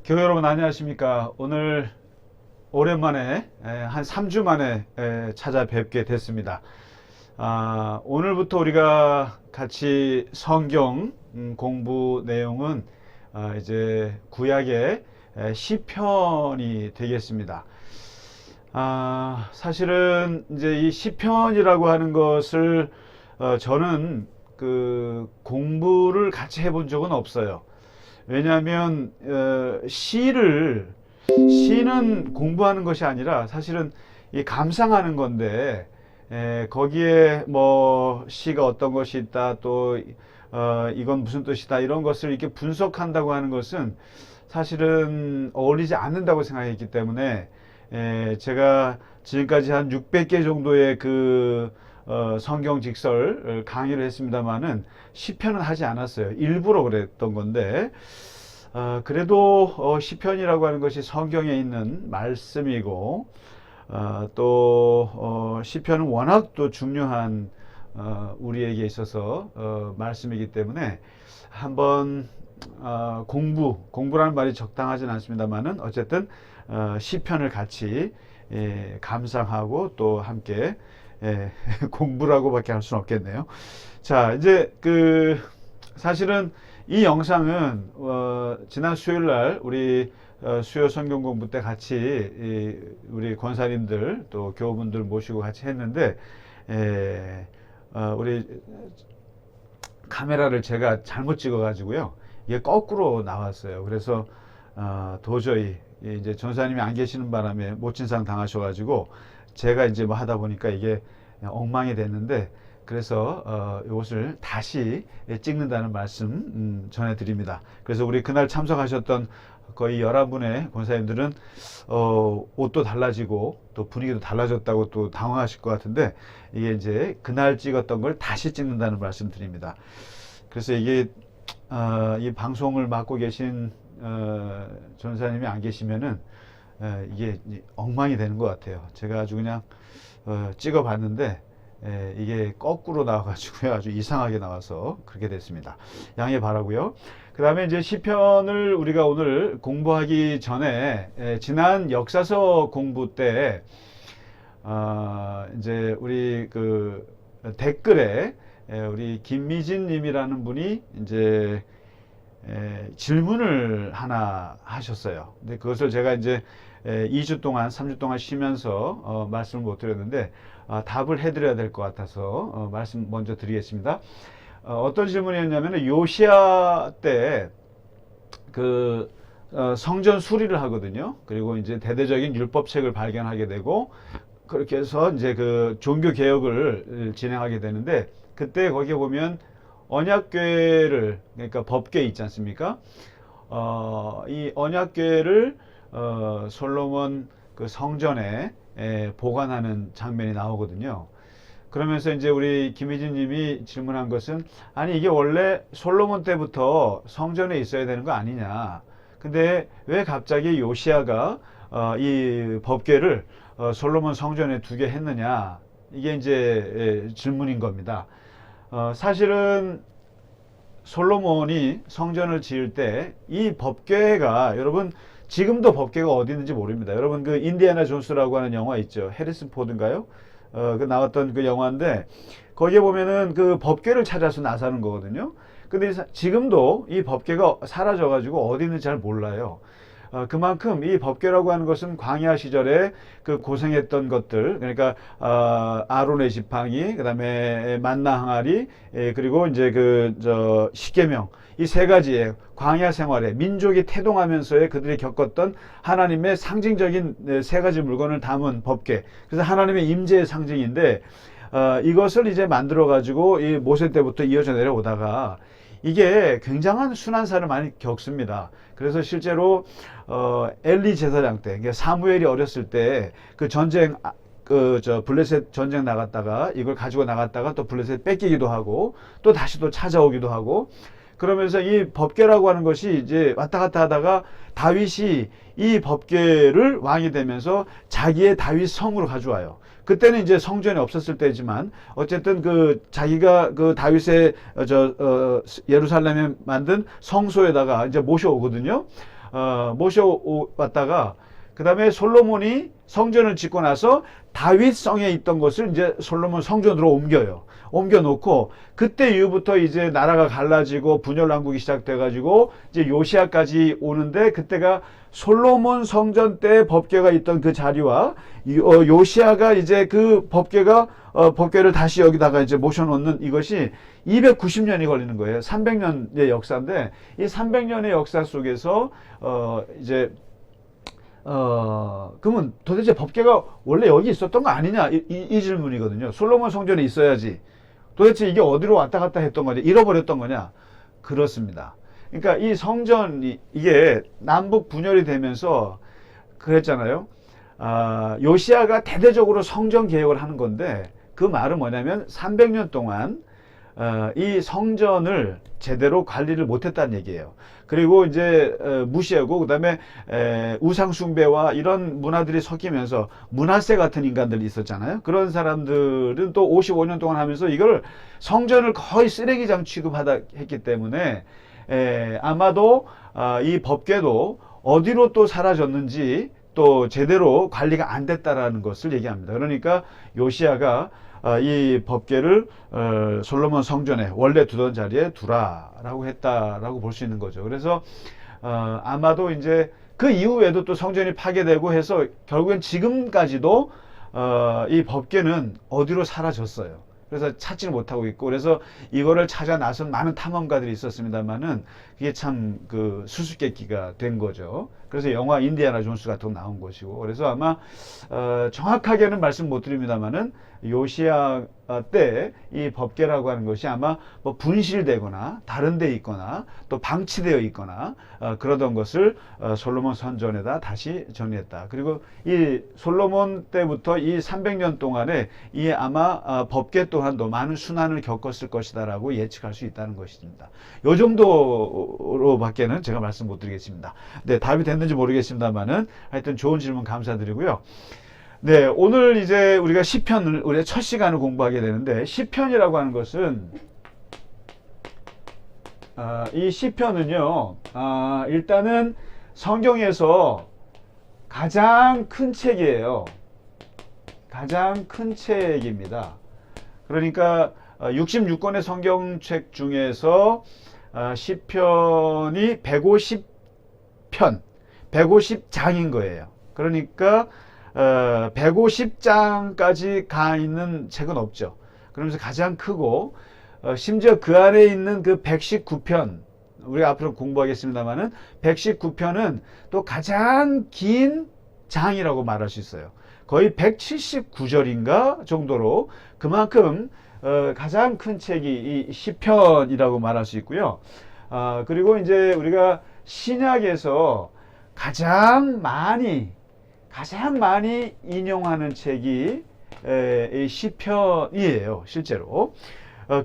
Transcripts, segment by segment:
교회 여러분 안녕하십니까. 오늘 오랜만에 한 3주 만에 찾아뵙게 됐습니다. 오늘부터 우리가 같이 성경 공부 내용은 이제 구약의 시편이 되겠습니다. 사실은 이제 이 시편이라고 하는 것을 저는 그 공부를 같이 해본 적은 없어요. 왜냐하면 시는 공부하는 것이 아니라 사실은 이 감상하는 건데, 거기에 뭐 시가 어떤 것이 있다, 또 이건 무슨 뜻이다, 이런 것을 이렇게 분석한다고 하는 것은 사실은 어울리지 않는다고 생각했기 때문에 제가 지금까지 한 600개 정도의 그 성경 직설 강의를 했습니다만은 시편은 하지 않았어요. 일부러 그랬던 건데, 그래도 시편이라고 하는 것이 성경에 있는 말씀이고, 또 시편은 워낙 또 중요한 우리에게 있어서 말씀이기 때문에 한번 공부라는 말이 적당하진 않습니다만은 어쨌든 시편을 같이 감상하고 또 함께 공부라고밖에 할 수는 없겠네요. 자, 이제 사실은 이 영상은 지난 수요일 날 우리 수요 성경 공부 때 같이 우리 권사님들 또 교우분들 모시고 같이 했는데, 우리 카메라를 제가 잘못 찍어 가지고요, 이게 거꾸로 나왔어요. 그래서 도저히 이제 전사님이 안 계시는 바람에 못진상 당하셔가지고 제가 이제 뭐 하다 보니까 이게 엉망이 됐는데, 그래서 이것을 다시 찍는다는 말씀 전해드립니다. 그래서 우리 그날 참석하셨던 거의 11분의 권사님들은 옷도 달라지고 또 분위기도 달라졌다고 또 당황하실 것 같은데, 이게 이제 그날 찍었던 걸 다시 찍는다는 말씀 드립니다. 그래서 이게 이 방송을 맡고 계신 전사님이 안 계시면은 이게 엉망이 되는 것 같아요. 제가 아주 그냥 찍어 봤는데 이게 거꾸로 나와가지고요, 아주 이상하게 나와서 그렇게 됐습니다. 양해 바라고요. 그 다음에 이제 시편을 우리가 오늘 공부하기 전에 지난 역사서 공부 때 이제 우리 그 댓글에 우리 김미진 님이라는 분이 이제 질문을 하나 하셨어요. 근데 그것을 제가 이제 2주 동안 3주 동안 쉬면서 말씀을 못 드렸는데 답을 해드려야 될 것 같아서 말씀 먼저 드리겠습니다. 어떤 질문이었냐면, 요시야 때 그 성전 수리를 하거든요. 그리고 이제 대대적인 율법책을 발견하게 되고, 그렇게 해서 이제 그 종교 개혁을 진행하게 되는데, 그때 거기에 보면 언약궤를, 그러니까 법궤 있지 않습니까? 이 언약궤를 솔로몬 그 성전에 보관하는 장면이 나오거든요. 그러면서 이제 우리 김희진 님이 질문한 것은, 아니 이게 원래 솔로몬 때부터 성전에 있어야 되는 거 아니냐, 근데 왜 갑자기 요시야가 이 법궤를 솔로몬 성전에 두게 했느냐, 이게 이제 질문인 겁니다. 사실은 솔로몬이 성전을 지을 때 이 법궤가, 여러분 지금도 법궤가 어디 있는지 모릅니다. 여러분 그 인디애나 존스라고 하는 영화 있죠. 해리슨 포드인가요? 그 나왔던 그 영화인데, 거기에 보면은 그 법궤를 찾아서 나서는 거거든요. 근데 지금도 이 법궤가 사라져가지고 어디 있는지 잘 몰라요. 그만큼 이 법궤라고 하는 것은 광야 시절에 그 고생했던 것들, 그러니까 아론의 지팡이, 그다음에 만나 항아리, 그리고 이제 그 십계명, 이 세 가지의 광야 생활에 민족이 태동하면서의 그들이 겪었던 하나님의 상징적인 세 가지 물건을 담은 법궤. 그래서 하나님의 임재의 상징인데, 이것을 이제 만들어 가지고 이 모세 때부터 이어져 내려오다가 이게 굉장한 순환사를 많이 겪습니다. 그래서 실제로 엘리 제사장 때, 그러니까 사무엘이 어렸을 때 그 전쟁, 블레셋 전쟁 나갔다가 이걸 가지고 나갔다가 또 블레셋 뺏기기도 하고 또 다시 또 찾아오기도 하고, 그러면서 이 법궤라고 하는 것이 이제 왔다 갔다 하다가 다윗이 이 법궤를 왕이 되면서 자기의 다윗 성으로 가져와요. 그때는 이제 성전이 없었을 때지만 어쨌든 그 자기가 그 다윗의 예루살렘에 만든 성소에다가 이제 모셔오거든요. 모셔왔다가 그 다음에 솔로몬이 성전을 짓고 나서 다윗성에 있던 것을 이제 솔로몬 성전으로 옮겨 놓고 그때 이후부터 이제 나라가 갈라지고 분열왕국이 시작돼가지고 이제 요시아까지 오는데 그때가 솔로몬 성전 때 법궤가 있던 그 자리와 요시아가 이제 그 법궤를 다시 여기다가 이제 모셔놓는 이것이 290년이 걸리는 거예요. 300년의 역사인데 이 300년의 역사 속에서 이제 그러면 도대체 법궤가 원래 여기 있었던 거 아니냐 이 질문이거든요. 솔로몬 성전에 있어야지. 도대체 이게 어디로 왔다 갔다 했던 거냐? 잃어버렸던 거냐? 그렇습니다. 그러니까 이 성전이 이게 남북 분열이 되면서 그랬잖아요. 요시아가 대대적으로 성전 개혁을 하는 건데 그 말은 뭐냐면 300년 동안 이 성전을 제대로 관리를 못했다는 얘기예요. 그리고 이제 무시하고 그다음에 우상 숭배와 이런 문화들이 섞이면서 문하세 같은 인간들이 있었잖아요. 그런 사람들은 또 55년 동안 하면서 이걸 성전을 거의 쓰레기장 취급하다 했기 때문에 아마도 이 법궤도 어디로 또 사라졌는지 또 제대로 관리가 안 됐다라는 것을 얘기합니다. 그러니까 요시아가 이 법궤를 솔로몬 성전에 원래 두던 자리에 두라라고 했다라고 볼 수 있는 거죠. 그래서 아마도 이제 그 이후에도 또 성전이 파괴되고 해서 결국엔 지금까지도 이 법궤는 어디로 사라졌어요. 그래서 찾지를 못하고 있고 그래서 이거를 찾아 나선 많은 탐험가들이 있었습니다만은 그게 참 그 수수께끼가 된 거죠. 그래서 영화 인디아나 존스 같은 거 나온 것이고 그래서 아마 정확하게는 말씀 못 드립니다만은 요시아 때 이 법궤라고 하는 것이 아마 뭐 분실되거나 다른 데 있거나 또 방치되어 있거나 그러던 것을 솔로몬 성전에다 다시 정리했다. 그리고 이 솔로몬 때부터 이 300년 동안에 이 아마 법궤 또한도 많은 순환을 겪었을 것이다라고 예측할 수 있다는 것입니다. 요 정도로밖에는 제가 말씀 못 드리겠습니다. 네, 답이 됐는지 모르겠습니다만은 하여튼 좋은 질문 감사드리고요. 네, 오늘 이제 우리가 시편을 우리가 첫 시간을 공부하게 되는데 시편이라고 하는 것은 이 시편은요 일단은 성경에서 가장 큰 책이에요. 가장 큰 책입니다. 그러니까 66권의 성경책 중에서 시편이 150편, 150장인 거예요. 그러니까 150장까지 가 있는 책은 없죠. 그러면서 가장 크고 심지어 그 안에 있는 그 119편 우리가 앞으로 공부하겠습니다만은 119편은 또 가장 긴 장이라고 말할 수 있어요. 거의 179절인가 정도로 그만큼 가장 큰 책이 이 시편이라고 말할 수 있고요. 그리고 이제 우리가 신약에서 가장 많이 인용하는 책이 이 시편이에요, 실제로.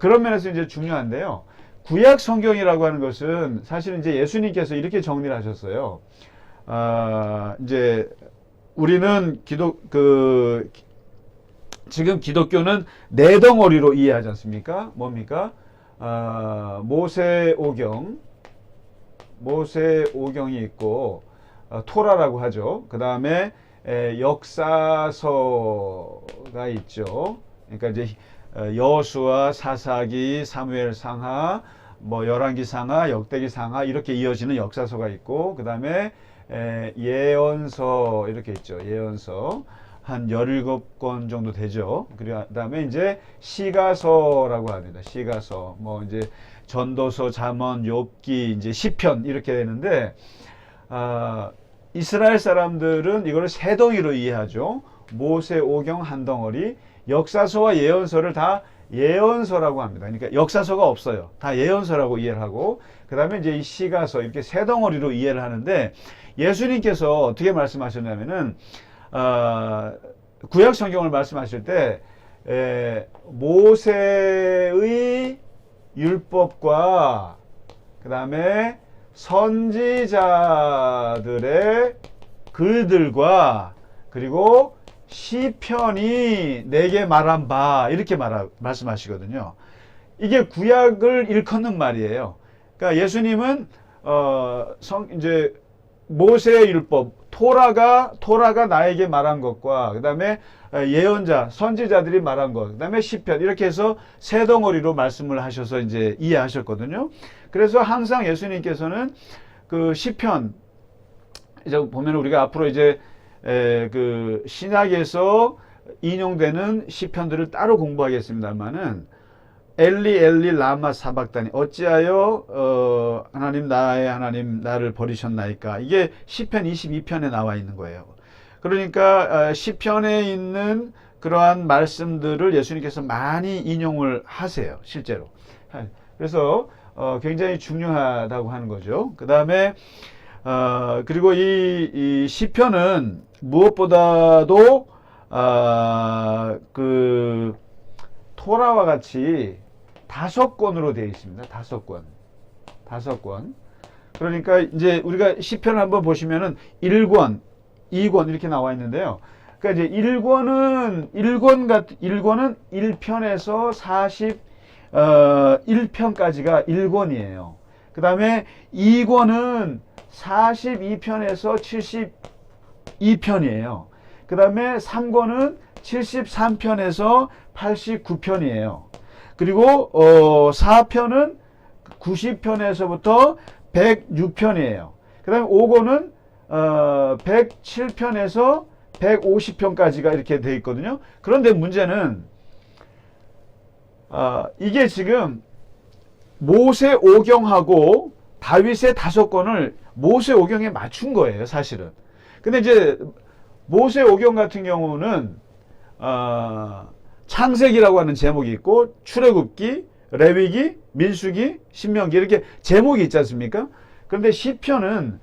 그런 면에서 이제 중요한데요. 구약 성경이라고 하는 것은 사실은 이제 예수님께서 이렇게 정리를 하셨어요. 이제 우리는 지금 기독교는 네 덩어리로 이해하지 않습니까? 뭡니까? 모세오경이 있고, 토라라고 하죠. 그 다음에 역사서가 있죠. 그러니까 이제 여호수아, 사사기, 사무엘 상하, 뭐 열왕기 상하, 역대기 상하 이렇게 이어지는 역사서가 있고 그 다음에 예언서 이렇게 있죠. 예언서 한 17권 정도 되죠. 그 다음에 이제 시가서라고 합니다. 시가서 뭐 이제 전도서, 잠언, 욥기, 이제 시편 이렇게 되는데 이스라엘 사람들은 이걸 세 덩이로 이해하죠. 모세, 오경 한 덩어리, 역사서와 예언서를 다 예언서라고 합니다. 그러니까 역사서가 없어요. 다 예언서라고 이해를 하고 그 다음에 이제 이 시가서 이렇게 세 덩어리로 이해를 하는데 예수님께서 어떻게 말씀하셨냐면은 구약 성경을 말씀하실 때 모세의 율법과 그 다음에 선지자들의 글들과 그리고 시편이 내게 말한 바 이렇게 말씀하시거든요. 이게 구약을 일컫는 말이에요. 그러니까 예수님은 이제 모세의 율법, 토라가 나에게 말한 것과 그 다음에 예언자, 선지자들이 말한 것, 그 다음에 시편, 이렇게 해서 세 덩어리로 말씀을 하셔서 이제 이해하셨거든요. 그래서 항상 예수님께서는 그 시편, 이제 보면 우리가 앞으로 이제 그 신약에서 인용되는 시편들을 따로 공부하겠습니다만은 엘리 엘리 라마 사박다니 어찌하여 하나님 나의 하나님 나를 버리셨나이까, 이게 시편 22편에 나와 있는 거예요. 그러니까 시편에 있는 그러한 말씀들을 예수님께서 많이 인용을 하세요, 실제로. 그래서 굉장히 중요하다고 하는 거죠. 그 다음에 그리고 이 시편은 무엇보다도 그 토라와 같이 5권으로 되어 있습니다. 5권. 그러니까 이제 우리가 시편을 한번 보시면은 1권, 2권 이렇게 나와 있는데요. 그러니까 이제 1권은 1편에서 41편까지가 1권이에요. 그 다음에 2권은 42편에서 72편이에요. 그 다음에 3권은 73편에서 89편이에요. 그리고 4편은 90편에서부터 106편이에요. 그 다음에 5권은 107편에서 150편까지가 이렇게 되어 있거든요. 그런데 문제는 이게 지금 모세 오경하고 다윗의 5권을 모세 오경에 맞춘 거예요, 사실은. 근데 이제 모세 오경 같은 경우는 창세기라고 하는 제목이 있고 출애굽기, 레위기, 민수기, 신명기 이렇게 제목이 있지 않습니까? 그런데 시편은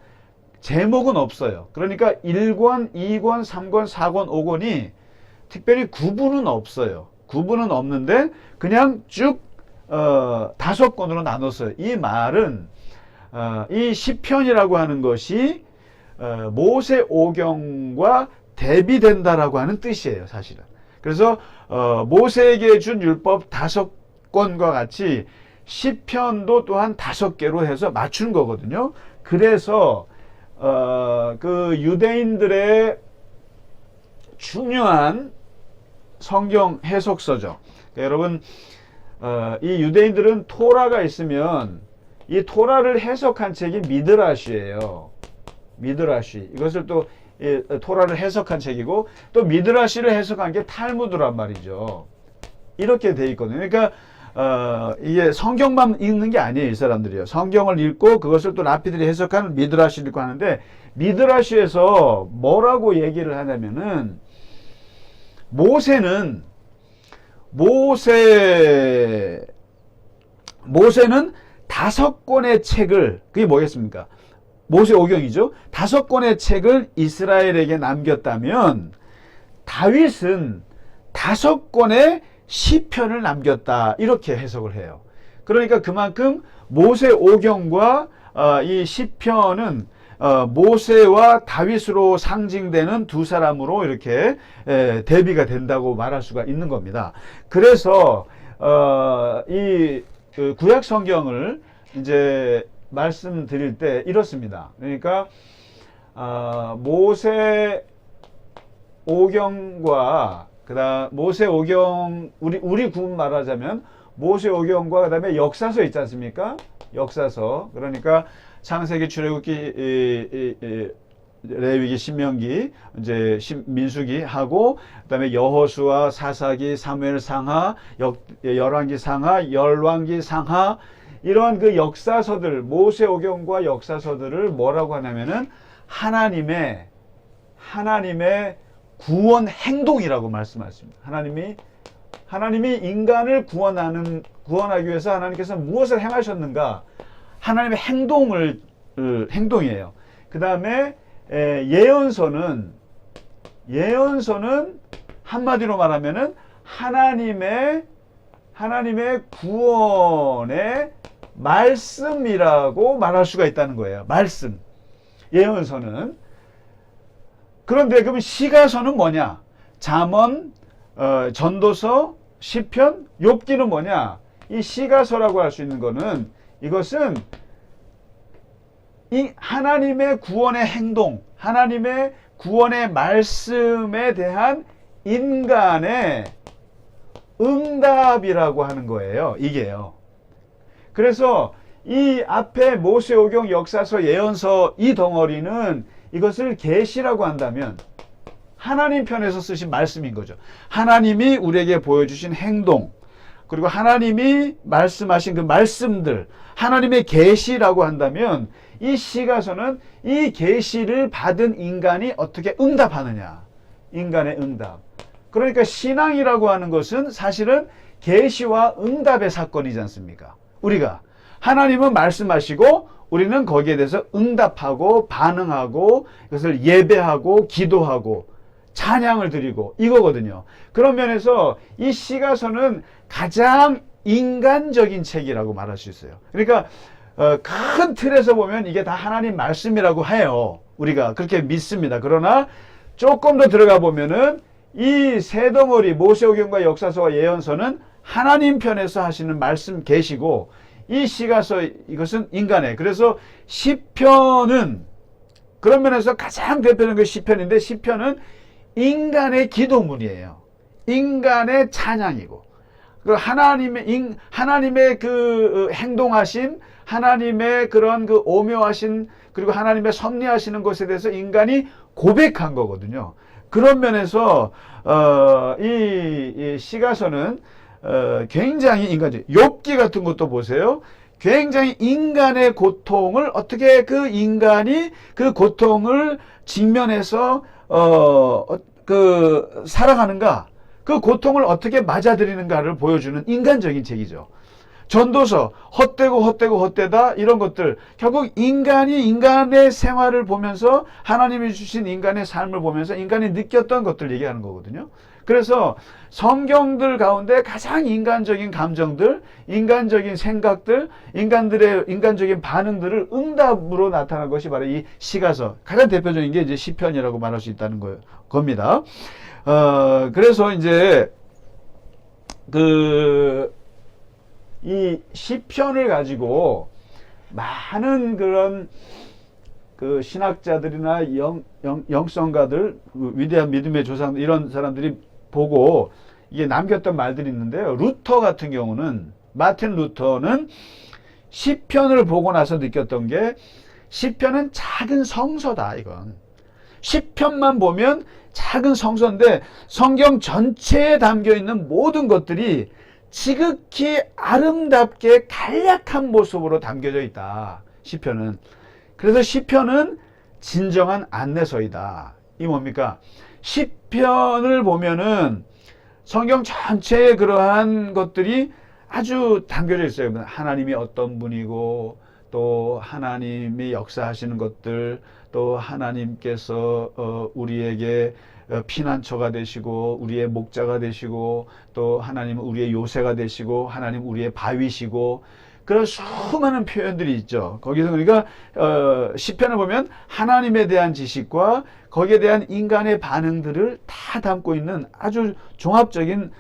제목은 없어요. 그러니까 1권, 2권, 3권, 4권, 5권이 특별히 구분은 없어요. 구분은 없는데 그냥 쭉 5권으로 나눴어요. 이 말은 이 시편이라고 하는 것이 모세 오경과 대비된다라고 하는 뜻이에요, 사실은. 그래서 모세에게 준 율법 5권과 같이 시편도 또한 5개로 해서 맞춘 거거든요. 그래서 그 유대인들의 중요한 성경 해석서죠. 그러니까 여러분 이 유대인들은 토라가 있으면 이 토라를 해석한 책이 미드라시예요. 미드라시. 이것을 또 토라를 해석한 책이고 또 미드라시를 해석한 게 탈무드란 말이죠. 이렇게 돼 있거든요. 그러니까 이게 성경만 읽는 게 아니에요, 이 사람들이요. 성경을 읽고 그것을 또 랍비들이 해석하는 미드라시를 읽고 하는데, 미드라시에서 뭐라고 얘기를 하냐면은 모세는 5권의 책을, 그게 뭐겠습니까? 모세 오경이죠. 5권의 책을 이스라엘에게 남겼다면 다윗은 5권의 시편을 남겼다, 이렇게 해석을 해요. 그러니까 그만큼 모세 오경과 이 시편은 모세와 다윗으로 상징되는 두 사람으로 이렇게 대비가 된다고 말할 수가 있는 겁니다. 그래서 이 구약 성경을 이제 말씀드릴 때 이렇습니다. 그러니까 모세 오경과 그다음 모세 오경, 우리 구분 말하자면 모세 오경과 그다음에 역사서 있지 않습니까? 역사서. 그러니까 창세기, 출애굽기, 레위기, 신명기, 이제 민수기 하고 그다음에 여호수아, 사사기, 사무엘 상하, 열왕기 상하, 열왕기 상하, 이러한 그 역사서들, 모세 오경과 역사서들을 뭐라고 하냐면은 하나님의 구원 행동이라고 말씀하십니다. 하나님이 인간을 구원하기 위해서 하나님께서 무엇을 행하셨는가? 하나님의 행동이에요. 그 다음에 예언서는 한마디로 말하면은 하나님의 구원의 말씀이라고 말할 수가 있다는 거예요. 말씀. 예언서는. 그런데 그럼 시가서는 뭐냐? 잠언, 전도서, 시편, 욥기는 뭐냐? 이 시가서라고 할 수 있는 거는 이것은 이 하나님의 구원의 행동, 하나님의 구원의 말씀에 대한 인간의 응답이라고 하는 거예요. 이게요. 그래서 이 앞에 모세오경, 역사서, 예언서 이 덩어리는 이것을 계시라고 한다면 하나님 편에서 쓰신 말씀인 거죠. 하나님이 우리에게 보여주신 행동, 그리고 하나님이 말씀하신 그 말씀들, 하나님의 계시라고 한다면 이 시가서는 이 계시를 받은 인간이 어떻게 응답하느냐, 인간의 응답. 그러니까 신앙이라고 하는 것은 사실은 계시와 응답의 사건이지 않습니까? 우리가 하나님은 말씀하시고 우리는 거기에 대해서 응답하고 반응하고 이것을 예배하고 기도하고 찬양을 드리고 이거거든요. 그런 면에서 이 시가서는 가장 인간적인 책이라고 말할 수 있어요. 그러니까 큰 틀에서 보면 이게 다 하나님 말씀이라고 해요. 우리가 그렇게 믿습니다. 그러나 조금 더 들어가 보면은 이 세 덩어리 모세오경과 역사서와 예언서는 하나님 편에서 하시는 말씀 계시고 이 시가서 이것은 인간의, 그래서 시편은 그런 면에서 가장 대표적인 게 시편인데 시편은 인간의 기도문이에요. 인간의 찬양이고 하나님의 그 행동하신 하나님의 그런 그 오묘하신 그리고 하나님의 섭리하시는 것에 대해서 인간이 고백한 거거든요. 그런 면에서 이 시가서는 굉장히 인간적. 욥기 같은 것도 보세요. 굉장히 인간의 고통을 어떻게 그 인간이 그 고통을 직면해서 살아가는가, 그 고통을 어떻게 맞아들이는가를 보여주는 인간적인 책이죠. 전도서 헛되다 이런 것들 결국 인간이 인간의 생활을 보면서 하나님이 주신 인간의 삶을 보면서 인간이 느꼈던 것들 얘기하는 거거든요. 그래서 성경들 가운데 가장 인간적인 감정들, 인간적인 생각들, 인간들의 인간적인 반응들을 응답으로 나타난 것이 바로 이 시가서. 가장 대표적인 게 이제 시편이라고 말할 수 있다는 겁니다. 그래서 이제 이 시편을 가지고 많은 그런 그 신학자들이나 영성가들, 위대한 믿음의 조상들 이런 사람들이 보고 이게 남겼던 말들이 있는데요. 루터 같은 경우는, 마틴 루터는 시편을 보고 나서 느꼈던 게 시편은 작은 성서다. 이건 시편만 보면 작은 성서인데 성경 전체에 담겨 있는 모든 것들이 지극히 아름답게 간략한 모습으로 담겨져 있다. 시편은. 그래서 시편은 진정한 안내서이다. 이 뭡니까? 시편을 보면은 성경 전체에 그러한 것들이 아주 담겨져 있어요. 하나님이 어떤 분이고 또 하나님이 역사하시는 것들, 또 하나님께서 우리에게 피난처가 되시고 우리의 목자가 되시고 또 하나님은 우리의 요새가 되시고 하나님 우리의 바위시고 그런 수많은 표현들이 있죠. 거기서 그러니까 시편을 보면 하나님에 대한 지식과 거기에 대한 인간의 반응들을 다 담고 있는 아주 종합적인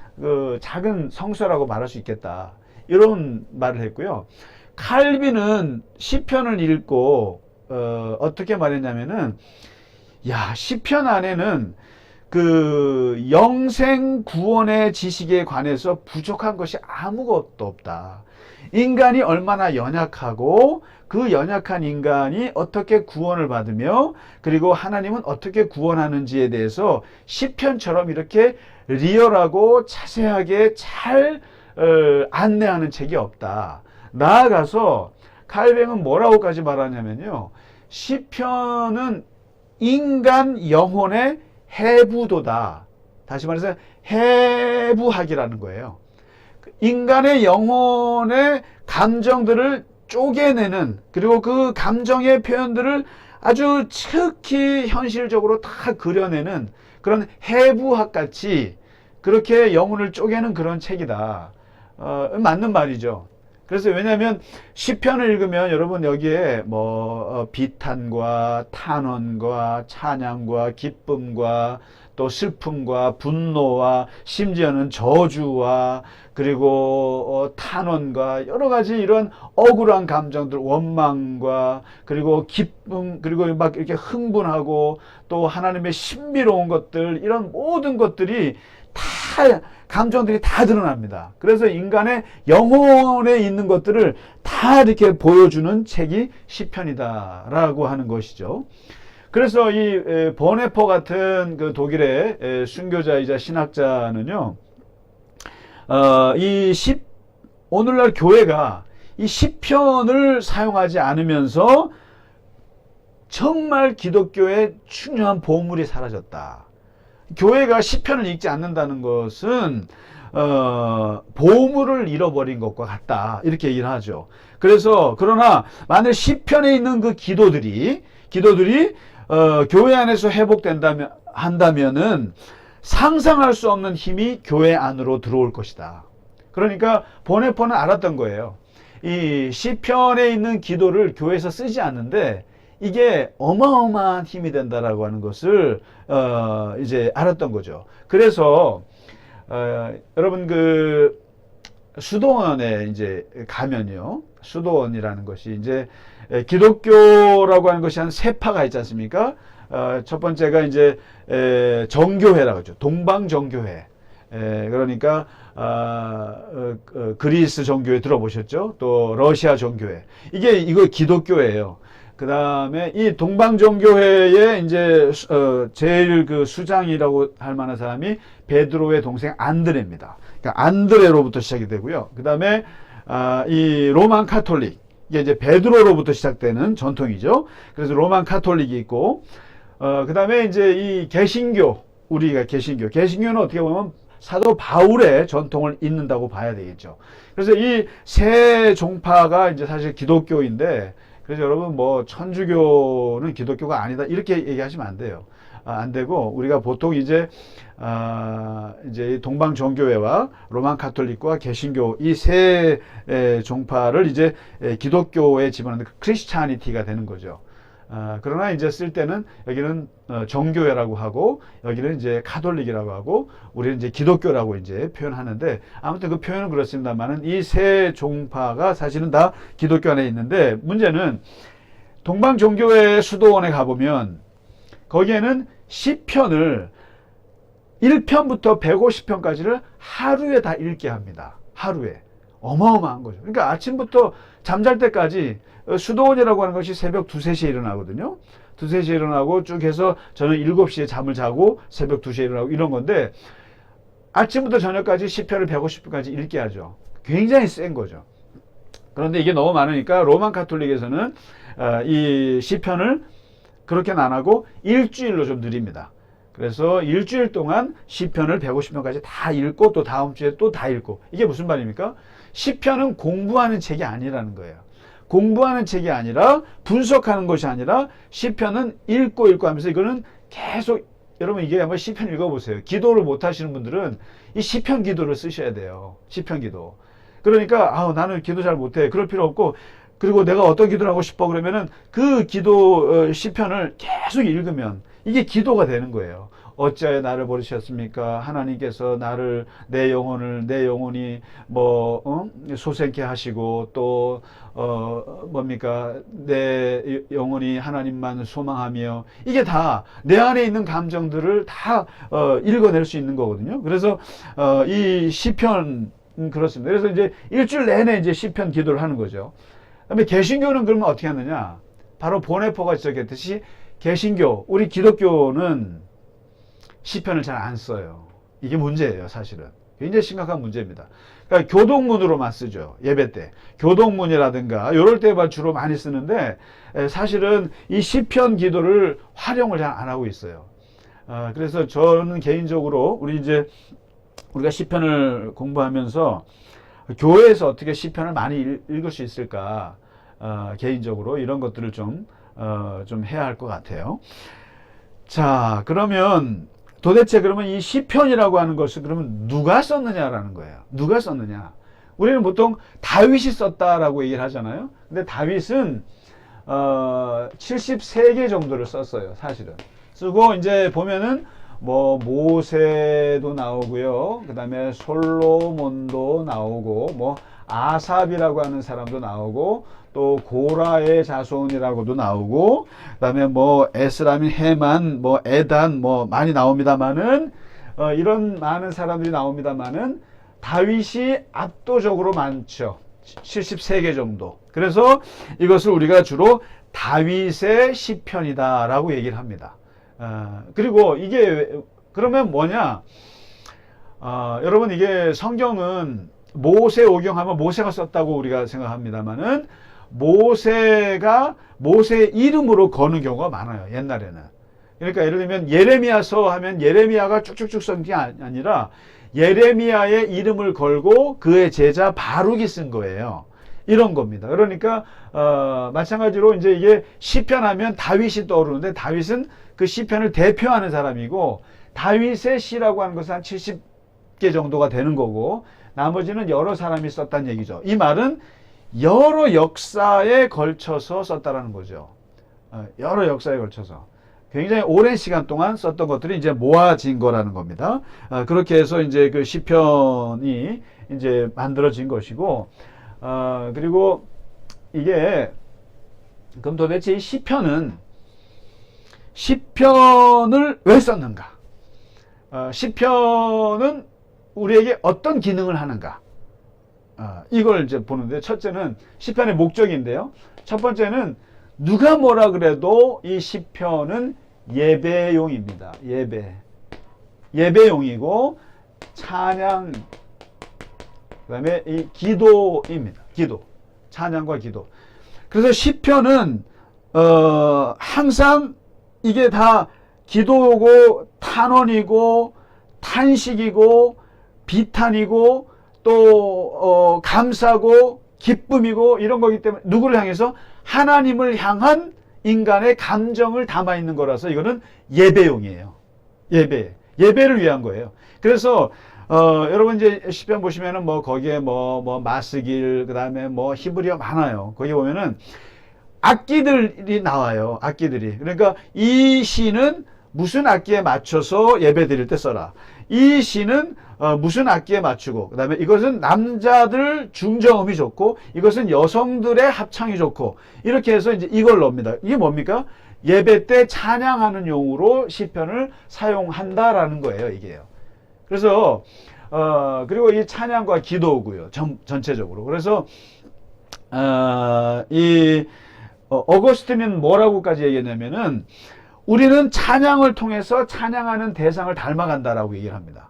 작은 성서라고 말할 수 있겠다. 이런 말을 했고요. 칼빈은 시편을 읽고 어떻게 말했냐면은 야, 시편 안에는 그 영생 구원의 지식에 관해서 부족한 것이 아무것도 없다. 인간이 얼마나 연약하고 그 연약한 인간이 어떻게 구원을 받으며 그리고 하나님은 어떻게 구원하는지에 대해서 시편처럼 이렇게 리얼하고 자세하게 잘 안내하는 책이 없다. 나아가서 칼뱅은 뭐라고까지 말하냐면요. 시편은 인간 영혼의 해부도다. 다시 말해서 해부학이라는 거예요. 인간의 영혼의 감정들을 쪼개내는 그리고 그 감정의 표현들을 아주 특히 현실적으로 다 그려내는 그런 해부학 같이 그렇게 영혼을 쪼개는 그런 책이다. 맞는 말이죠. 그래서 왜냐하면 시편을 읽으면 여러분 여기에 비탄과 탄원과 찬양과 기쁨과 또 슬픔과 분노와 심지어는 저주와 그리고 탄원과 여러 가지 이런 억울한 감정들, 원망과 그리고 기쁨, 그리고 막 이렇게 흥분하고 또 하나님의 신비로운 것들, 이런 모든 것들이 다, 감정들이 다 드러납니다. 그래서 인간의 영혼에 있는 것들을 다 이렇게 보여주는 책이 시편이다라고 하는 것이죠. 그래서 이 버네퍼 같은 그 독일의 순교자이자 신학자는요, 오늘날 교회가 이 시편을 사용하지 않으면서 정말 기독교의 중요한 보물이 사라졌다. 교회가 시편을 읽지 않는다는 것은 보물을 잃어버린 것과 같다, 이렇게 얘기를 하죠. 그래서 그러나 만일 시편에 있는 그 기도들이 교회 안에서 한다면은 상상할 수 없는 힘이 교회 안으로 들어올 것이다. 그러니까 보네퍼는 알았던 거예요. 이 시편에 있는 기도를 교회에서 쓰지 않는데 이게 어마어마한 힘이 된다라고 하는 것을 이제 알았던 거죠. 그래서 여러분 그 수도원에 이제 가면요, 수도원이라는 것이 이제 기독교라고 하는 것이 한 세 파가 있지 않습니까? 첫 번째가 이제 정교회라고 하죠. 동방정교회. 그러니까 그리스 정교회 들어보셨죠? 또 러시아 정교회. 이거 기독교예요. 그 다음에 이 동방정교회의 이제 제일 그 수장이라고 할 만한 사람이 베드로의 동생 안드레입니다. 그러니까 안드레로부터 시작이 되고요. 그 다음에 이 로만 카톨릭, 이게 이제 베드로로부터 시작되는 전통이죠. 그래서 로만 카톨릭이 있고, 그 다음에 이제 이 개신교, 우리가 개신교는 어떻게 보면 사도 바울의 전통을 잇는다고 봐야 되겠죠. 그래서 이 세 종파가 이제 사실 기독교인데, 그래서 여러분 뭐 천주교는 기독교가 아니다 이렇게 얘기하시면 안 돼요. 안 되고, 우리가 보통 이제 동방 정교회와 로만 카톨릭과 개신교 이 세 종파를 이제 기독교에 집어넣는 크리스찬이티가 되는 거죠. 그러나 이제 쓸 때는 여기는 정교회라고 하고 여기는 이제 카톨릭이라고 하고 우리는 이제 기독교라고 이제 표현하는데, 아무튼 그 표현은 그렇습니다만은 이 세 종파가 사실은 다 기독교 안에 있는데, 문제는 동방 정교회 수도원에 가보면 거기에는 시편을 1편부터 150편까지를 하루에 다 읽게 합니다. 하루에. 어마어마한 거죠. 그러니까 아침부터 잠잘 때까지, 수도원이라고 하는 것이 새벽 2, 3시에 일어나거든요. 2, 3시에 일어나고 쭉 해서 저는 7시에 잠을 자고 새벽 2시에 일어나고 이런 건데, 아침부터 저녁까지 시편을 150편까지 읽게 하죠. 굉장히 센 거죠. 그런데 이게 너무 많으니까 로만 카톨릭에서는 이 시편을 그렇게는 안 하고 일주일로 좀 느립니다. 그래서 일주일 동안 시편을 150편까지 다 읽고 또 다음 주에 또 다 읽고. 이게 무슨 말입니까? 시편은 공부하는 책이 아니라는 거예요. 공부하는 책이 아니라 분석하는 것이 아니라 시편은 읽고 하면서 이거는 계속, 여러분 이게 한번 시편 읽어보세요. 기도를 못 하시는 분들은 이 시편 기도를 쓰셔야 돼요. 시편 기도. 그러니까 나는 기도 잘 못해, 그럴 필요 없고, 그리고 내가 어떤 기도를 하고 싶어 그러면은 그 기도 시편을 계속 읽으면 이게 기도가 되는 거예요. 어찌하여 나를 버리셨습니까? 하나님께서 내 영혼이 소생케 하시고 또 뭡니까? 내 영혼이 하나님만 소망하며, 이게 다 내 안에 있는 감정들을 다 읽어낼 수 있는 거거든요. 그래서 이 시편 그렇습니다. 그래서 이제 일주일 내내 이제 시편 기도를 하는 거죠. 그다음에 개신교는 그러면 어떻게 하느냐? 바로 보네퍼가 지적했듯이 개신교, 우리 기독교는 시편을 잘 안 써요. 이게 문제예요, 사실은. 굉장히 심각한 문제입니다. 그러니까 교동문으로만 쓰죠, 예배 때. 교동문이라든가 이럴 때 주로 많이 쓰는데, 사실은 이 시편 기도를 활용을 잘 안 하고 있어요. 그래서 저는 개인적으로 우리가 시편을 공부하면서 교회에서 어떻게 시편을 많이 읽을 수 있을까, 개인적으로 이런 것들을 좀 해야 할 것 같아요. 자, 그러면 도대체 그러면 이 시편이라고 하는 것을 그러면 누가 썼느냐라는 거예요. 누가 썼느냐? 우리는 보통 다윗이 썼다라고 얘기를 하잖아요. 근데 다윗은 73개 정도를 썼어요, 사실은. 쓰고 이제 보면은 뭐 모세도 나오고요. 그 다음에 솔로몬도 나오고, 뭐 아삽이라고 하는 사람도 나오고, 또 고라의 자손이라고도 나오고, 그 다음에 뭐 에스라민, 헤만, 뭐 에단, 뭐 많이 나옵니다만은, 이런 많은 사람들이 나옵니다만은 다윗이 압도적으로 많죠. 73개 정도. 그래서 이것을 우리가 주로 다윗의 시편이다라고 얘기를 합니다. 그리고 이게 그러면 뭐냐? 여러분, 이게 성경은 모세 오경하면 모세가 썼다고 우리가 생각합니다만은 모세가 모세의 이름으로 거는 경우가 많아요. 옛날에는. 그러니까 예를 들면 예레미야서 하면 예레미야가 쭉쭉쭉 쓴 게 아니라 예레미야의 이름을 걸고 그의 제자 바룩이 쓴 거예요. 이런 겁니다. 그러니까 마찬가지로 이제 이게 시편 하면 다윗이 떠오르는데 다윗은 그 시편을 대표하는 사람이고 다윗의 시라고 하는 것은 한 70개 정도가 되는 거고 나머지는 여러 사람이 썼다는 얘기죠. 이 말은 여러 역사에 걸쳐서 썼다라는 거죠. 여러 역사에 걸쳐서 굉장히 오랜 시간 동안 썼던 것들이 이제 모아진 거라는 겁니다. 그렇게 해서 이제 그 시편이 이제 만들어진 것이고, 그리고 이게 그럼 도대체 이 시편을 왜 썼는가? 시편은 우리에게 어떤 기능을 하는가? 이걸 이제 보는데, 첫째는 시편의 목적인데요. 첫 번째는 누가 뭐라 그래도 이 시편은 예배용입니다. 예배용이고 찬양, 그다음에 이 기도입니다. 기도, 찬양과 기도. 그래서 시편은 항상 이게 다 기도고 탄원이고 탄식이고 비탄이고 또 감사고 기쁨이고 이런 거기 때문에 누구를 향해서 하나님을 향한 인간의 감정을 담아 있는 거라서 이거는 예배용이에요. 예배를 위한 거예요. 그래서 여러분 이제 시편 보시면은 뭐 거기에 뭐 마스길 그다음에 뭐 히브리어 많아요. 거기 보면은 악기들이 나와요. 악기들이. 그러니까 이 시는 무슨 악기에 맞춰서 예배 드릴 때 써라. 이 시는 무슨 악기에 맞추고, 그 다음에 이것은 남자들 중저음이 좋고, 이것은 여성들의 합창이 좋고, 이렇게 해서 이제 이걸 넣습니다. 이게 뭡니까? 예배 때 찬양하는 용으로 시편을 사용한다라는 거예요, 이게요. 그래서, 그리고 이 찬양과 기도고요, 전체적으로. 그래서, 어거스틴은 뭐라고까지 얘기했냐면은, 우리는 찬양을 통해서 찬양하는 대상을 닮아간다라고 얘기를 합니다.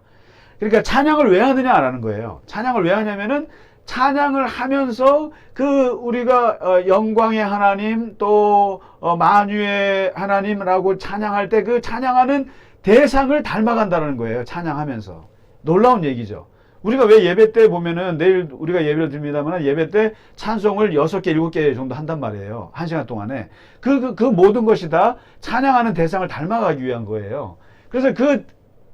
그러니까 찬양을 왜 하느냐라는 거예요. 찬양을 왜 하냐면은 찬양을 하면서 그 우리가 영광의 하나님 또 만유의 하나님이라고 찬양할 때 그 찬양하는 대상을 닮아간다는 거예요. 찬양하면서. 놀라운 얘기죠. 우리가 왜 예배 때 보면은 내일 우리가 예배를 드립니다만 예배 때 찬송을 6개, 7개 정도 한단 말이에요. 1시간 동안에. 그 모든 것이 다 찬양하는 대상을 닮아가기 위한 거예요. 그래서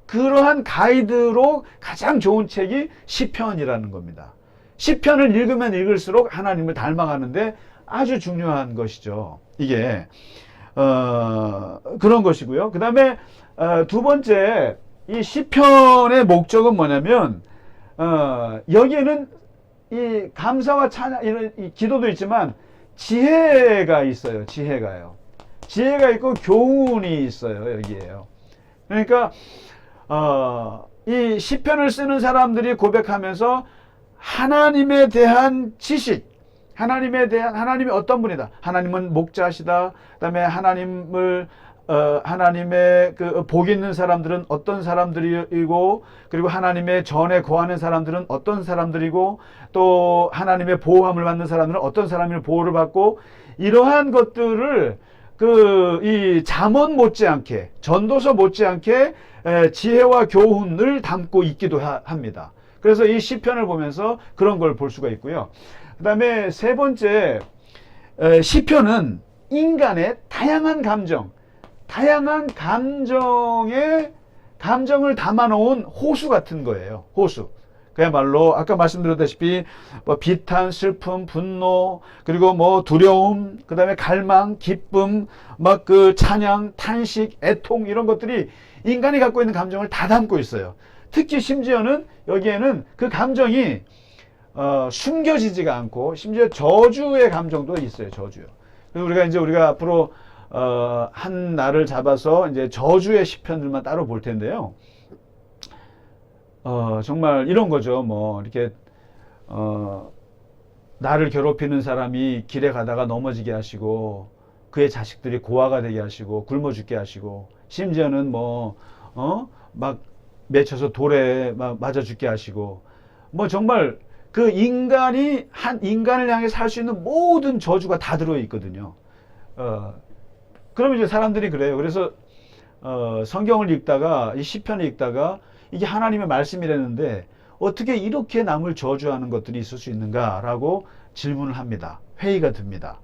그러한 가이드로 가장 좋은 책이 시편이라는 겁니다. 시편을 읽으면 읽을수록 하나님을 닮아가는데 아주 중요한 것이죠. 이게 그런 것이고요. 그 다음에 두 번째 이 시편의 목적은 뭐냐면 여기에는 이 감사와 찬양 이런 이 기도도 있지만 지혜가 있어요. 지혜가 있고 교훈이 있어요. 여기에요. 그러니까 이 시편을 쓰는 사람들이 고백하면서 하나님에 대한 지식, 하나님이 어떤 분이다. 하나님은 목자시다. 그다음에 하나님의 그 복 있는 사람들은 어떤 사람들이고, 그리고 하나님의 전에 거하는 사람들은 어떤 사람들이고, 또 하나님의 보호함을 받는 사람들은 어떤 사람이 보호를 받고, 이러한 것들을 이 잠언 못지않게, 전도서 못지않게 지혜와 교훈을 담고 있기도 합니다. 그래서 이 시편을 보면서 그런 걸 볼 수가 있고요. 그 다음에 세 번째, 시편은 인간의 다양한 감정을 담아놓은 호수 같은 거예요. 호수. 그야말로 아까 말씀드렸다시피 뭐 비탄, 슬픔, 분노, 그리고 뭐 두려움, 그 다음에 갈망, 기쁨, 막 그 찬양, 탄식, 애통 이런 것들이 인간이 갖고 있는 감정을 다 담고 있어요. 특히 심지어는 여기에는 그 감정이 숨겨지지가 않고 심지어 저주의 감정도 있어요. 저주요. 그래서 우리가 앞으로 한 날을 잡아서 이제 저주의 시편들만 따로 볼 텐데요. 정말 이런 거죠. 뭐 이렇게 나를 괴롭히는 사람이 길에 가다가 넘어지게 하시고 그의 자식들이 고아가 되게 하시고 굶어 죽게 하시고 심지어는 막 맺혀서 돌에 막 맞아 죽게 하시고 뭐 정말 그 인간이 한 인간을 향해 살 수 있는 모든 저주가 다 들어 있거든요. 그러면 이제 사람들이 그래요. 그래서 성경을 읽다가 이 시편을 읽다가 이게 하나님의 말씀이라는데 어떻게 이렇게 남을 저주하는 것들이 있을 수 있는가라고 질문을 합니다. 회의가 듭니다.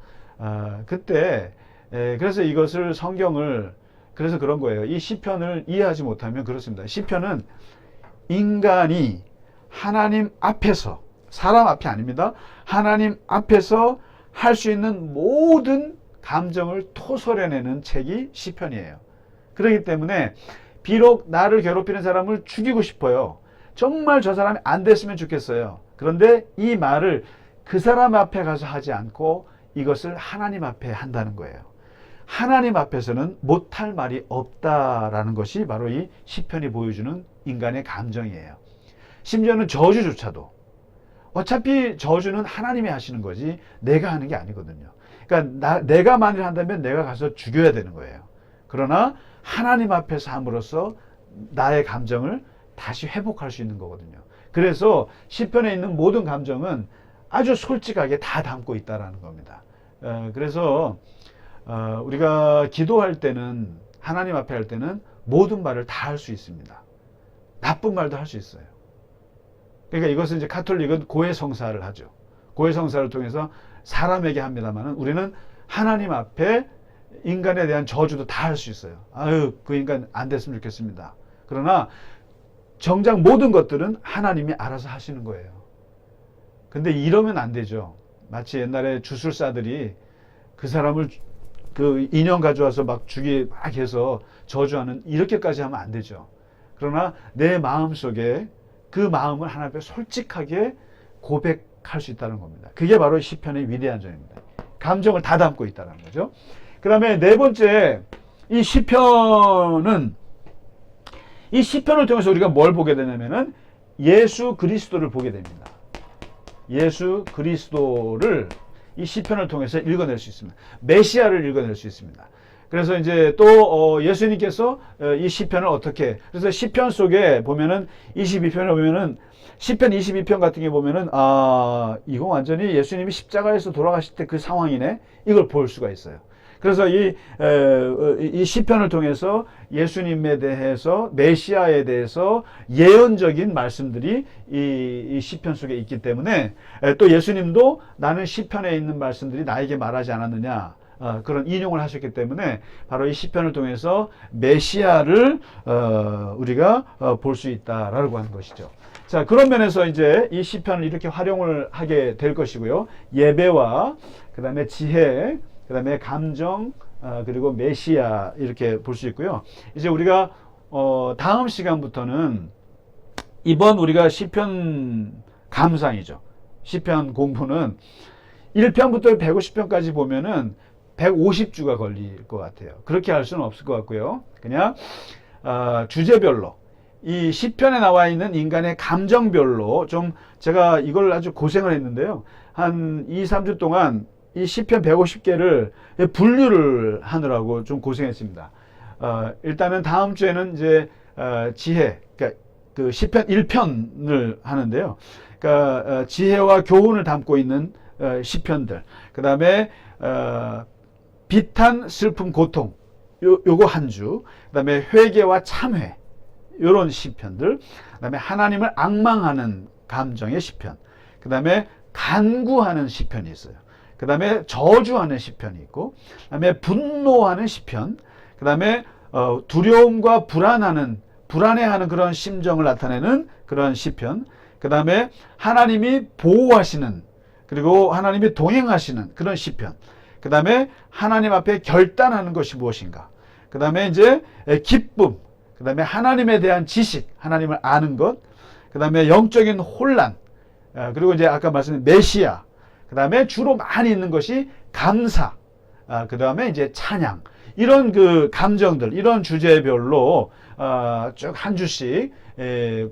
그때 그래서 이것을 성경을 그래서 그런 거예요. 이 시편을 이해하지 못하면 그렇습니다. 시편은 인간이 하나님 앞에서 사람 앞이 아닙니다. 하나님 앞에서 할 수 있는 모든 감정을 토설해내는 책이 시편이에요. 그렇기 때문에 비록 나를 괴롭히는 사람을 죽이고 싶어요. 정말 저 사람이 안 됐으면 좋겠어요. 그런데 이 말을 그 사람 앞에 가서 하지 않고 이것을 하나님 앞에 한다는 거예요. 하나님 앞에서는 못할 말이 없다라는 것이 바로 이 시편이 보여주는 인간의 감정이에요. 심지어는 저주조차도 어차피 저주는 하나님이 하시는 거지 내가 하는 게 아니거든요. 그러니까 내가 만일 한다면 내가 가서 죽여야 되는 거예요. 그러나 하나님 앞에서 함으로써 나의 감정을 다시 회복할 수 있는 거거든요. 그래서 시편에 있는 모든 감정은 아주 솔직하게 다 담고 있다라는 겁니다. 그래서 우리가 기도할 때는 하나님 앞에 할 때는 모든 말을 다 할 수 있습니다. 나쁜 말도 할 수 있어요. 그러니까 이것은 이제 가톨릭은 고해성사를 하죠. 고해성사를 통해서 사람에게 합니다만은 우리는 하나님 앞에 인간에 대한 저주도 다 할 수 있어요. 아유, 그 인간 안 됐으면 좋겠습니다. 그러나 정작 모든 것들은 하나님이 알아서 하시는 거예요. 근데 이러면 안 되죠. 마치 옛날에 주술사들이 그 사람을 그 인형 가져와서 막 막 해서 저주하는 이렇게까지 하면 안 되죠. 그러나 내 마음속에 그 마음을 하나님 앞에 솔직하게 고백할 수 있다는 겁니다. 그게 바로 시편의 위대한 점입니다. 감정을 다 담고 있다는 거죠. 그 다음에 네 번째, 이 시편을 통해서 우리가 뭘 보게 되냐면은 예수 그리스도를 보게 됩니다. 예수 그리스도를 이 시편을 통해서 읽어낼 수 있습니다. 메시아를 읽어낼 수 있습니다. 그래서 이제 또 예수님께서 이 시편을 어떻게, 그래서 시편 속에 보면은 22편을 보면은 시편 22편 같은 게 보면은 이거 완전히 예수님이 십자가에서 돌아가실 때 그 상황이네, 이걸 볼 수가 있어요. 그래서 이 시편을 통해서 예수님에 대해서, 메시아에 대해서 예언적인 말씀들이 이 시편 속에 있기 때문에 또 예수님도 나는 시편에 있는 말씀들이 나에게 말하지 않았느냐, 그런 인용을 하셨기 때문에 바로 이 시편을 통해서 메시아를 우리가 볼 수 있다라고 하는 것이죠. 자, 그런 면에서 이제 이 시편을 이렇게 활용을 하게 될 것이고요. 예배와 그 다음에 지혜, 그 다음에 감정, 그리고 메시아 이렇게 볼 수 있고요. 이제 우리가 다음 시간부터는 이번 우리가 시편 감상이죠. 시편 공부는 1편부터 150편까지 보면은 150주가 걸릴 것 같아요. 그렇게 할 수는 없을 것 같고요. 그냥 주제별로 이 시편에 나와 있는 인간의 감정별로 좀 제가 이걸 아주 고생을 했는데요. 한 2, 3주 동안 이 시편 150개를 분류를 하느라고 좀 고생했습니다. 일단은 다음 주에는 이제 지혜, 그러니까 그 시편 1편을 하는데요. 그러니까 지혜와 교훈을 담고 있는 시편들. 그다음에 비탄, 슬픔, 고통. 요거 한 주. 그다음에 회개와 참회. 요런 시편들. 그다음에 하나님을 앙망하는 감정의 시편. 그다음에 간구하는 시편이 있어요. 그 다음에 저주하는 시편이 있고, 그 다음에 분노하는 시편, 그 다음에 두려움과 불안해하는 그런 심정을 나타내는 그런 시편, 그 다음에 하나님이 보호하시는, 그리고 하나님이 동행하시는 그런 시편. 그 다음에 하나님 앞에 결단하는 것이 무엇인가. 그 다음에 이제 기쁨. 그 다음에 하나님에 대한 지식, 하나님을 아는 것. 그 다음에 영적인 혼란. 그리고 이제 아까 말씀드린 메시아. 그 다음에 주로 많이 있는 것이 감사. 그 다음에 이제 찬양. 이런 그 감정들, 이런 주제별로 쭉 한 주씩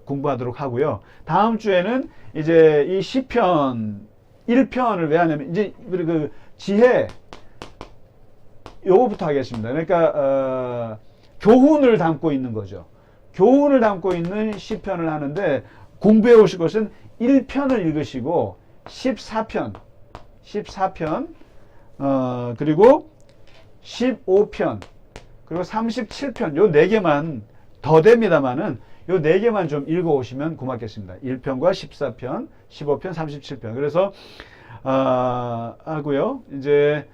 공부하도록 하고요. 다음 주에는 이제 이 시편 1편을 왜 하냐면 이제 그 지혜 요거부터 하겠습니다. 그러니까 교훈을 담고 있는 거죠. 교훈을 담고 있는 시편을 하는데 공부해 오실 것은 1편을 읽으시고 14편 그리고 15편 그리고 37편 요 4개만 더 됩니다만은 요 4개만 좀 읽어 오시면 고맙겠습니다. 1편과 14편, 15편, 37편. 그래서 하고요. 이제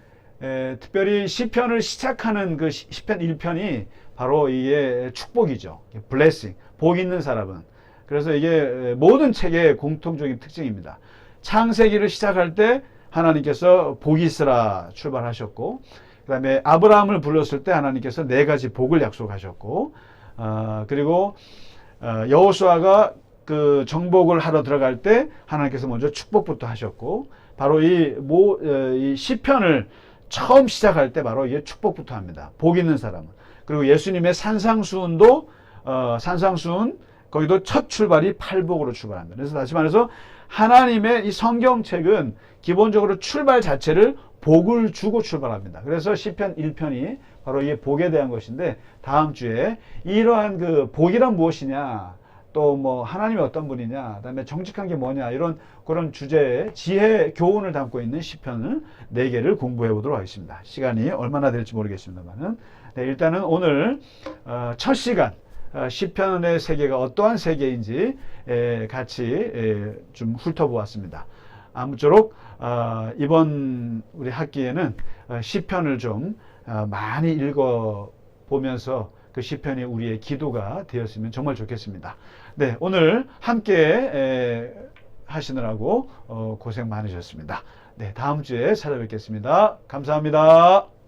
특별히 시편을 시작하는 그 시편 1편이 바로 이게 축복이죠. 블레싱. 복 있는 사람은. 그래서 이게 모든 책의 공통적인 특징입니다. 창세기를 시작할 때 하나님께서 복이 있으라 출발하셨고, 그 다음에 아브라함을 불렀을 때 하나님께서 4가지 복을 약속하셨고, 그리고 여호수아가 그 정복을 하러 들어갈 때 하나님께서 먼저 축복부터 하셨고, 바로 이 시편을 처음 시작할 때 바로 이게 축복부터 합니다. 복 있는 사람은. 그리고 예수님의 산상수훈도 산상수훈 거기도 첫 출발이 팔복으로 출발합니다. 그래서 다시 말해서 하나님의 이 성경책은 기본적으로 출발 자체를 복을 주고 출발합니다. 그래서 시편 1편이 바로 이 복에 대한 것인데, 다음 주에 이러한 그 복이란 무엇이냐, 또 뭐 하나님이 어떤 분이냐, 그다음에 정직한 게 뭐냐, 이런 그런 주제의 지혜 교훈을 담고 있는 시편을 4개를 공부해 보도록 하겠습니다. 시간이 얼마나 될지 모르겠습니다만은, 네, 일단은 오늘 첫 시간 시편의 세계가 어떠한 세계인지 같이 좀 훑어보았습니다. 아무쪼록 이번 우리 학기에는 시편을 좀 많이 읽어 보면서 그 시편이 우리의 기도가 되었으면 정말 좋겠습니다. 네, 오늘 함께 하시느라고 고생 많으셨습니다. 네, 다음 주에 찾아뵙겠습니다. 감사합니다.